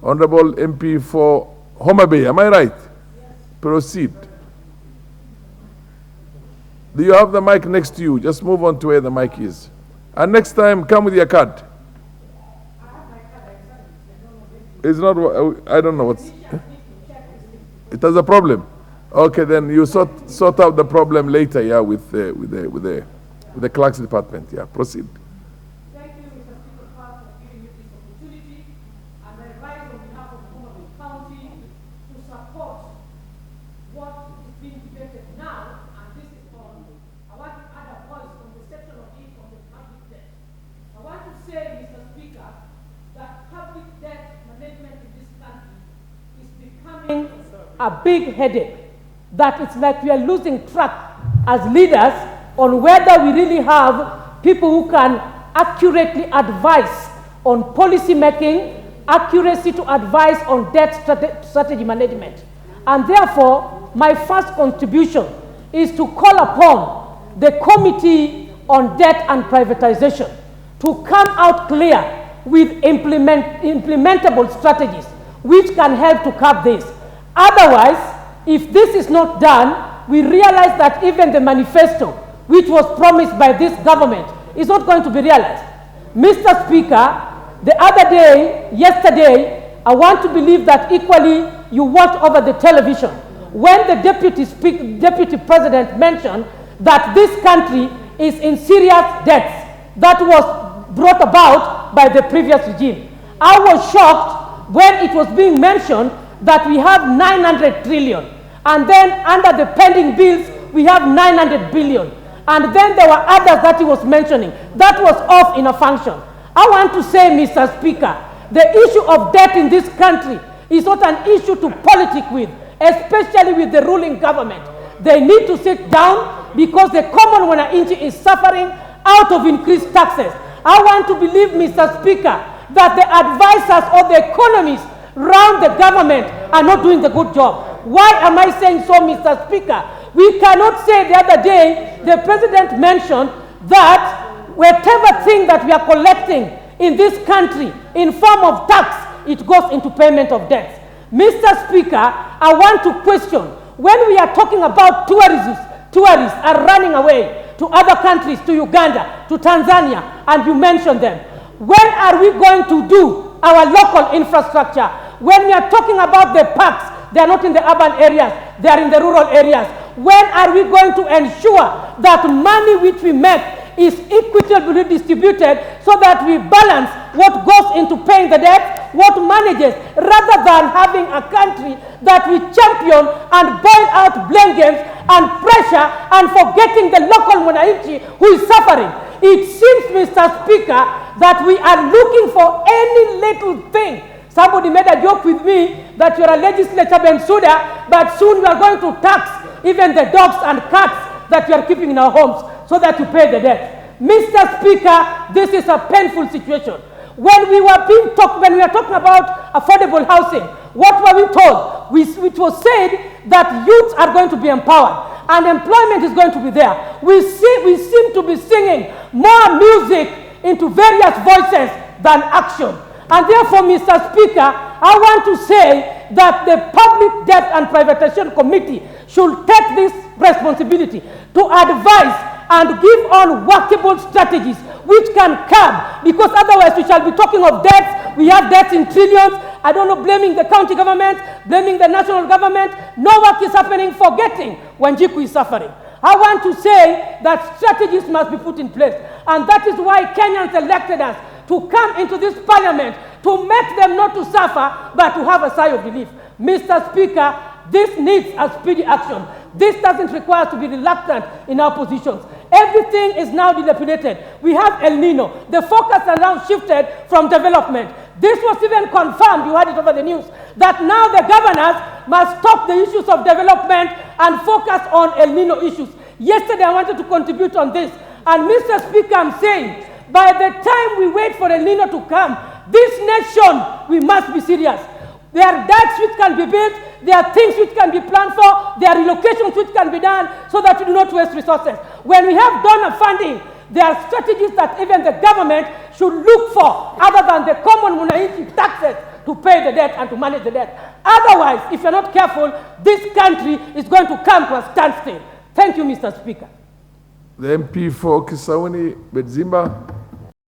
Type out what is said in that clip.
Honorable MP for Homa Bay, am I right? Yes. Proceed. Do you have the mic next to you? Just move on to where the mic is. And next time, come with your card. It's not, I don't know what's, it has a problem. Okay, then you sort out the problem later, yeah, with the clerk's department. Yeah, proceed. Thank you, Mr. Speaker, for giving me this opportunity. And I rise on behalf of Homa Bay County to support what is being debated now. And this is on, I want to add a voice on the section of it on the public debt. I want to say, Mr. Speaker, that public debt management in this country is becoming a big headache. That it's like we are losing track as leaders on whether we really have people who can accurately advise on policy making, accuracy to advise on debt strategy management. And therefore, my first contribution is to call upon the Committee on Debt and Privatization to come out clear with implementable strategies which can help to curb this. Otherwise, if this is not done, we realize that even the manifesto, which was promised by this government, is not going to be realized. Mr. Speaker, the other day, yesterday, I want to believe that equally you watched over the television when the Deputy President mentioned that this country is in serious debts that was brought about by the previous regime. I was shocked when it was being mentioned that we have 900 trillion. And then under the pending bills, we have 900 billion. And then there were others that he was mentioning. That was off in a function. I want to say, Mr. Speaker, the issue of debt in this country is not an issue to politic with, especially with the ruling government. They need to sit down because the common wananchi is suffering out of increased taxes. I want to believe, Mr. Speaker, that the advisors or the economists around the government are not doing the good job. Why am I saying so, Mr. Speaker? We cannot say the other day, the President mentioned that whatever thing that we are collecting in this country in form of tax, it goes into payment of debts. Mr. Speaker, I want to question, when we are talking about tourists are running away to other countries, to Uganda, to Tanzania, and you mentioned them, when are we going to do our local infrastructure? When we are talking about the parks, they are not in the urban areas, they are in the rural areas. When are we going to ensure that money which we make is equitably distributed so that we balance what goes into paying the debt, what manages, rather than having a country that we champion and boil out blame games and pressure and forgetting the local wananchi who is suffering. It seems, Mr. Speaker, that we are looking for any little thing. Somebody made a joke with me that you're a legislator, Bensouda, but soon we are going to tax even the dogs and cats that we are keeping in our homes so that you pay the debt. Mr. Speaker, this is a painful situation. When we were talking about affordable housing, what were we told? It was said that youths are going to be empowered and employment is going to be there. We seem to be singing more music into various voices than action. And therefore, Mr. Speaker, I want to say that the Public Debt and Privatization Committee should take this responsibility to advise and give on workable strategies which can curb, because otherwise we shall be talking of debts. We have debts in trillions. I don't know, blaming the county government, blaming the national government. No work is happening, forgetting Wanjiku is suffering. I want to say that strategies must be put in place. And that is why Kenyans elected us to come into this parliament to make them not to suffer, but to have a sigh of relief. Mr. Speaker, this needs a speedy action. This doesn't require us to be reluctant in our positions. Everything is now dilapidated. We have El Nino. The focus has now shifted from development. This was even confirmed, you heard it over the news, that now the governors must stop the issues of development and focus on El Nino issues. Yesterday I wanted to contribute on this. And Mr. Speaker, I'm saying, by the time we wait for El Nino to come, this nation, we must be serious. There are dikes which can be built, there are things which can be planned for, there are relocations which can be done so that we do not waste resources. When we have donor funding, there are strategies that even the government should look for other than the common wananchi taxes to pay the debt and to manage the debt. Otherwise, if you're not careful, this country is going to come to a standstill. Thank you, Mr. Speaker. The MP for Kisauni, Bedzimba.